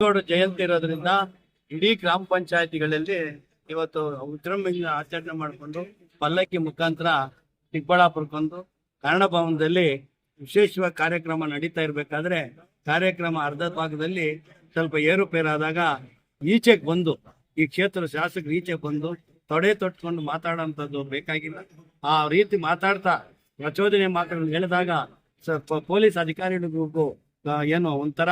ಗೌಡ ಜಯಂತಿ ಇರೋದ್ರಿಂದ ಇಡೀ ಗ್ರಾಮ ಪಂಚಾಯತಿಗಳಲ್ಲಿ ಇವತ್ತು ವಿಜೃಂಭಣೆಯಿಂದ ಆಚರಣೆ ಮಾಡಿಕೊಂಡು ಪಲ್ಲಕ್ಕಿ ಮುಖಾಂತರ ಚಿಕ್ಕಬಳ್ಳಾಪುರಕ್ಕೊಂದು ಕನ್ನಡ ಭವನದಲ್ಲಿ ವಿಶೇಷವಾಗಿ ಕಾರ್ಯಕ್ರಮ ನಡೀತಾ ಇರಬೇಕಾದ್ರೆ ಕಾರ್ಯಕ್ರಮ ಅರ್ಧ ಭಾಗದಲ್ಲಿ ಸ್ವಲ್ಪ ಏರುಪೇರಾದಾಗ ಈಚೆಗೆ ಬಂದು ಈ ಕ್ಷೇತ್ರ ಶಾಸಕರು ಈಚೆಗೆ ಬಂದು ತೊಡೆ ತೊಟ್ಕೊಂಡು ಮಾತಾಡೋಂಥದ್ದು ಬೇಕಾಗಿಲ್ಲ. ಆ ರೀತಿ ಮಾತಾಡ್ತಾ ಪ್ರಚೋದನೆ ಮಾತುಗಳನ್ನು ಹೇಳಿದಾಗ ಪೊಲೀಸ್ ಅಧಿಕಾರಿಗಳಿಗೂ ಏನೋ ಒಂಥರ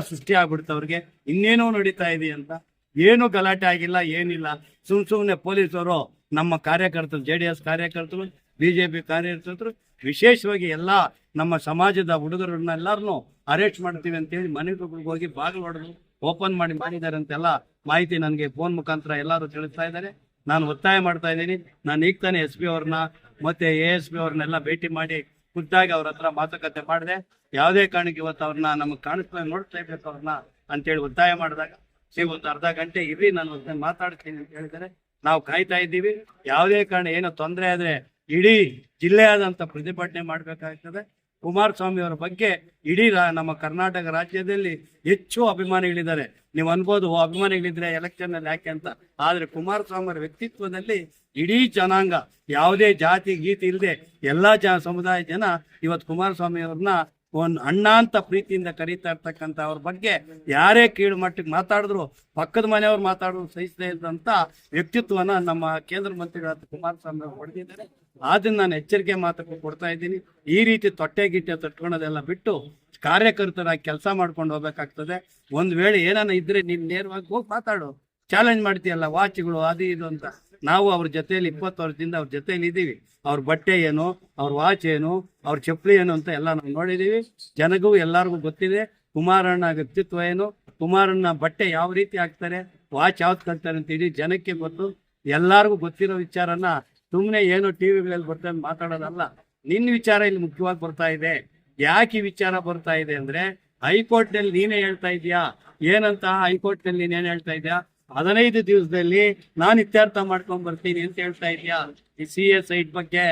ಸೃಷ್ಟಿ ಆಗ್ಬಿಡ್ತು ಅವ್ರಿಗೆ. ಇನ್ನೇನೋ ನಡೀತಾ ಇದೆ ಅಂತ. ಏನು ಗಲಾಟೆ ಆಗಿಲ್ಲ, ಏನಿಲ್ಲ. ಸುಮ್ಮನೆ ಪೊಲೀಸರು ನಮ್ಮ ಕಾರ್ಯಕರ್ತರು, JDS ಕಾರ್ಯಕರ್ತರು, BJP ಕಾರ್ಯಕರ್ತರು, ವಿಶೇಷವಾಗಿ ಎಲ್ಲ ನಮ್ಮ ಸಮಾಜದ ಹುಡುಗರನ್ನ ಎಲ್ಲರನ್ನೂ ಅರೆಸ್ಟ್ ಮಾಡ್ತೀವಿ ಅಂತೇಳಿ ಮನೆಗಳಿಗೆ ಹೋಗಿ ಬಾಗಿಲು ಹೊಡೆದು ಓಪನ್ ಮಾಡಿದ್ದಾರೆ ಅಂತೆಲ್ಲ ಮಾಹಿತಿ ನನಗೆ ಫೋನ್ ಮುಖಾಂತರ ಎಲ್ಲರೂ ತಿಳಿಸ್ತಾ ಇದ್ದಾರೆ. ನಾನು ಒತ್ತಾಯ ಮಾಡ್ತಾ ಇದ್ದೀನಿ. ನಾನು ಈಗ ತಾನೇ SP ಅವ್ರನ್ನ ಮತ್ತೆ ASP ಅವ್ರನ್ನೆಲ್ಲ ಭೇಟಿ ಮಾಡಿ ಖುದ್ದಾಗಿ ಅವ್ರ ಹತ್ರ ಮಾತುಕತೆ ಮಾಡಿದೆ. ಯಾವುದೇ ಕಾರಣಕ್ಕೆ ಇವತ್ತು ಅವ್ರನ್ನ ನಮಗೆ ಕಾಣಿಸ್ತಾ ನೋಡ್ತಾ ಇರ್ಬೇಕು ಅವ್ರನ್ನ ಅಂತೇಳಿ ಒತ್ತಾಯ ಮಾಡಿದಾಗ ಒಂದು ಅರ್ಧ ಗಂಟೆ ಇರ್ರಿ, ನಾನು ಮಾತಾಡ್ತೀನಿ ಅಂತ ಹೇಳಿದರೆ ನಾವು ಕಾಯ್ತಾ ಇದ್ದೀವಿ. ಯಾವುದೇ ಕಾರಣ ಏನೋ ತೊಂದರೆ ಆದ್ರೆ ಇಡೀ ಜಿಲ್ಲೆಯಾದಂಥ ಪ್ರತಿಭಟನೆ ಮಾಡಬೇಕಾಗ್ತದೆ. ಕುಮಾರಸ್ವಾಮಿ ಅವರ ಬಗ್ಗೆ ಇಡೀ ನಮ್ಮ ಕರ್ನಾಟಕ ರಾಜ್ಯದಲ್ಲಿ ಹೆಚ್ಚು ಅಭಿಮಾನಿಗಳಿದ್ದಾರೆ. ನೀವು ಅನ್ಬೋದು ಅಭಿಮಾನಿಗಳಿದ್ರೆ ಎಲೆಕ್ಷನ್ ಅಲ್ಲಿ ಯಾಕೆ ಅಂತ. ಆದ್ರೆ ಕುಮಾರಸ್ವಾಮಿ ಅವರ ವ್ಯಕ್ತಿತ್ವದಲ್ಲಿ ಇಡೀ ಜನಾಂಗ, ಯಾವುದೇ ಜಾತಿ ಗೀತಿ ಇಲ್ಲದೆ ಎಲ್ಲಾ ಸಮುದಾಯ ಜನ ಇವತ್ತು ಕುಮಾರಸ್ವಾಮಿ ಅವ್ರನ್ನ ಒಂದು ಅಣ್ಣ ಅಂತ ಪ್ರೀತಿಯಿಂದ ಕರೀತಾ ಇರ್ತಕ್ಕಂಥ ಅವ್ರ ಬಗ್ಗೆ ಯಾರೇ ಕೀಳು ಮಟ್ಟಿಗೆ ಮಾತಾಡಿದ್ರು, ಪಕ್ಕದ ಮನೆಯವ್ರು ಮಾತಾಡೋದು ಸಹಿಸದೇ ಇದ್ದಂತ ವ್ಯಕ್ತಿತ್ವನ ನಮ್ಮ ಕೇಂದ್ರ ಮಂತ್ರಿಗಳಾದ ಕುಮಾರಸ್ವಾಮಿ ಅವರು ಹೊಡೆದಿದ್ದಾರೆ. ಆದ್ರಿಂದ ನಾನು ಎಚ್ಚರಿಕೆ ಮಾತಕ್ಕೆ ಕೊಡ್ತಾ ಇದ್ದೀನಿ. ಈ ರೀತಿ ತೊಟ್ಟೆ ಗಿಟ್ಟೆ ತಟ್ಕೊಳೋದೆಲ್ಲ ಬಿಟ್ಟು ಕಾರ್ಯಕರ್ತರಾಗಿ ಕೆಲಸ ಮಾಡ್ಕೊಂಡು ಹೋಗ್ಬೇಕಾಗ್ತದೆ. ಒಂದ್ ವೇಳೆ ಏನಾನ ಇದ್ರೆ ನೀನ್ ನೇರವಾಗಿ ಹೋಗಿ ಮಾತಾಡು. ಚಾಲೆಂಜ್ ಮಾಡ್ತೀಯಲ್ಲ ವಾಚ್ಗಳು ಅದು ಇದು ಅಂತ. ನಾವು ಅವ್ರ ಜೊತೆಯಲ್ಲಿ 20 ವರ್ಷದಿಂದ ಅವ್ರ ಜೊತೆಯಲ್ಲಿ ಇದ್ದೀವಿ. ಅವ್ರ ಬಟ್ಟೆ ಏನು, ಅವ್ರ ವಾಚ್ ಏನು, ಅವ್ರ ಚಪ್ಪಲಿ ಏನು ಅಂತ ಎಲ್ಲ ನಾವು ನೋಡಿದೀವಿ. ಜನಗೂ ಎಲ್ಲರಿಗೂ ಗೊತ್ತಿದೆ ಕುಮಾರಣ್ಣ ವ್ಯಕ್ತಿತ್ವ ಏನು, ಕುಮಾರಣ್ಣ ಬಟ್ಟೆ ಯಾವ ರೀತಿ ಹಾಕ್ತಾರೆ, ವಾಚ್ ಯಾವ್ದು ಕಟ್ತಾರೆ ಅಂತ ಇಡೀ ಜನಕ್ಕೆ ಗೊತ್ತು. ಎಲ್ಲರಿಗೂ ಗೊತ್ತಿರೋ ವಿಚಾರನ ಸುಮ್ಮನೆ ಏನೋ ಟಿವಿಗಳಲ್ಲಿ ಬರ್ತಾ ಮಾತಾಡೋದಲ್ಲ. ನಿನ್ನ ವಿಚಾರ ಇಲ್ಲಿ ಮುಖ್ಯವಾಗಿ ಬರ್ತಾ ಇದೆ. ಯಾಕೆ ಈ ವಿಚಾರ ಬರ್ತಾ ಇದೆ ಅಂದ್ರೆ ಹೈಕೋರ್ಟ್ ನಲ್ಲಿ ನೀನೇ ಹೇಳ್ತಾ ಇದೀಯಾ ಏನಂತ. ಹೈಕೋರ್ಟ್ ನಲ್ಲಿ ನೀನೇನ್ ಹೇಳ್ತಾ ಇದೀಯಾ 15 ದಿವಸದಲ್ಲಿ ನಾನು ಇತ್ಯರ್ಥ ಮಾಡ್ಕೊಂಡ್ ಬರ್ತೀನಿ ಅಂತ ಹೇಳ್ತಾ ಇದೀಯಾ. ಈ CS ಸೈಟ್ ಬಗ್ಗೆ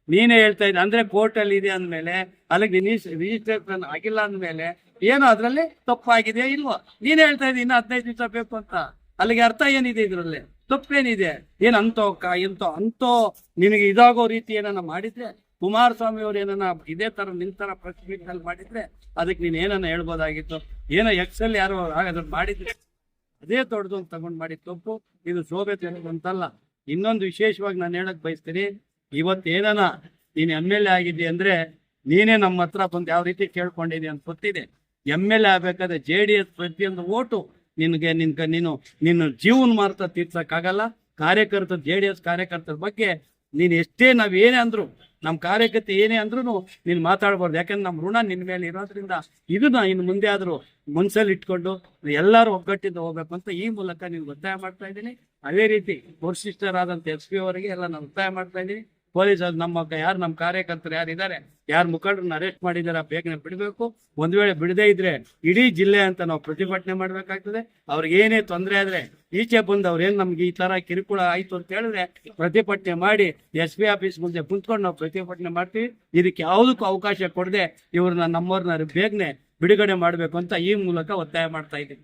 ನೀನೇ ಹೇಳ್ತಾ ಇದ್ದ ಅಂದ್ರೆ ಕೋರ್ಟ್ ಅಲ್ಲಿ ಇದೆ ಅಂದ್ಮೇಲೆ ಅಲ್ಲಿಗೆ ರಿಜಿಸ್ಟ್ರೇಷನ್ ಆಗಿಲ್ಲ ಅಂದ್ಮೇಲೆ ಏನೋ ಅದ್ರಲ್ಲಿ ತಪ್ಪಾಗಿದೆಯಾ ಇಲ್ವಾ? ನೀನೇ ಹೇಳ್ತಾ ಇದ್ದೀನಿ ಇನ್ನು 15 ದಿವಸ ಬೇಕು ಅಂತ. ಅಲ್ಲಿಗೆ ಅರ್ಥ ಏನಿದೆ ಇದ್ರಲ್ಲಿ? ತಪ್ಪೇನಿದೆ? ಏನ್ ಅಂತೋ ನಿನಗೆ ಇದಾಗೋ ರೀತಿ ಏನನ್ನ ಮಾಡಿದ್ರೆ ಕುಮಾರಸ್ವಾಮಿ ಅವ್ರು ಏನನ್ನ ಇದೇ ತರ ನಿಂತರ ಪ್ರೆಸ್ ಮೀಟ್ ನಲ್ಲಿ ಮಾಡಿದ್ರೆ ಅದಕ್ಕೆ ನೀನ್ ಏನನ್ನ ಹೇಳ್ಬೋದಾಗಿತ್ತು. ಏನೋ ಎಕ್ಸೆಲ್ ಯಾರೋ ಅದನ್ನ ಮಾಡಿದ್ರೆ ಅದೇ ದೊಡ್ಡದು ತಗೊಂಡ್ ಮಾಡಿ ತಪ್ಪು. ಇದು ಶೋಭೆ ಅಂತಲ್ಲ. ಇನ್ನೊಂದು ವಿಶೇಷವಾಗಿ ನಾನು ಹೇಳಕ್ ಬಯಸ್ತೀನಿ, ಇವತ್ತೇನ ನೀನ್ MLA ಆಗಿದ್ದಿ ಅಂದ್ರೆ ನೀನೇ ನಮ್ಮ ಹತ್ರ ಬಂದು ಯಾವ ರೀತಿ ಕೇಳ್ಕೊಂಡಿದ್ದಿ ಅಂತ ಗೊತ್ತಿದೆ. MLA ಆಗ್ಬೇಕಾದ್ರೆ JDS ಪ್ರತಿಯೊಂದು ಓಟು ನೀನು ಜೀವನ ಮಾರ್ತ ತೀರ್ಸಕ್ಕಾಗಲ್ಲ. ಕಾರ್ಯಕರ್ತರ JDS ಕಾರ್ಯಕರ್ತರ ಬಗ್ಗೆ ನೀನ್ ಎಷ್ಟೇ ಏನೇ ಅಂದ್ರು, ನಮ್ಮ ಕಾರ್ಯಕರ್ತೆ ಏನೇ ಅಂದ್ರೂ ನೀನು ಮಾತಾಡ್ಬಾರ್ದು. ಯಾಕಂದ್ರೆ ನಮ್ಮ ಋಣ ನಿನ್ನ ಮೇಲೆ ಇರೋದ್ರಿಂದ ಇದನ್ನ ಇನ್ನು ಮುಂದೆ ಆದ್ರೂ ಮನ್ಸಲ್ಲಿ ಇಟ್ಕೊಂಡು ಎಲ್ಲರೂ ಒಗ್ಗಟ್ಟಿಂದ ಹೋಗ್ಬೇಕು ಅಂತ ಈ ಮೂಲಕ ನೀವು ಒತ್ತಾಯ ಮಾಡ್ತಾ ಇದ್ದೀನಿ. ಅದೇ ರೀತಿ ವರಿಷ್ಠರಾದಂಥ SP ಅವರಿಗೆ ಎಲ್ಲ ನಾನು ಒತ್ತಾಯ ಮಾಡ್ತಾ ಇದ್ದೀನಿ. ಪೊಲೀಸ್ ನಮ್ಮ ಕಾರ್ಯಕರ್ತರು ಯಾರಿದ್ದಾರೆ, ಯಾರು ಮುಖಂಡರನ್ನ ಅರೆಸ್ಟ್ ಮಾಡಿದಾರೆ ಬೇಗನೆ ಬಿಡಬೇಕು. ಒಂದ್ ವೇಳೆ ಬಿಡದೇ ಇದ್ರೆ ಇಡೀ ಜಿಲ್ಲೆ ಅಂತ ನಾವು ಪ್ರತಿಭಟನೆ ಮಾಡ್ಬೇಕಾಗ್ತದೆ. ಅವ್ರಿಗೆ ಏನೇ ತೊಂದರೆ ಆದ್ರೆ ಈಚೆ ಬಂದು ಅವ್ರೇನ್ ನಮ್ಗೆ ಈ ತರ ಕಿರುಕುಳ ಆಯ್ತು ಅಂತ ಹೇಳಿದ್ರೆ ಪ್ರತಿಭಟನೆ ಮಾಡಿ SP ಆಫೀಸ್ ಮುಂದೆ ಕುಂತ್ಕೊಂಡು ನಾವು ಪ್ರತಿಭಟನೆ ಮಾಡ್ತೀವಿ. ಇದಕ್ಕೆ ಯಾವುದಕ್ಕೂ ಅವಕಾಶ ಕೊಡದೆ ಇವ್ರನ್ನ ನಮ್ಮವ್ರನ್ನ ಬೇಗನೆ ಬಿಡುಗಡೆ ಮಾಡ್ಬೇಕು ಅಂತ ಈ ಮೂಲಕ ಒತ್ತಾಯ ಮಾಡ್ತಾ ಇದ್ದೀನಿ.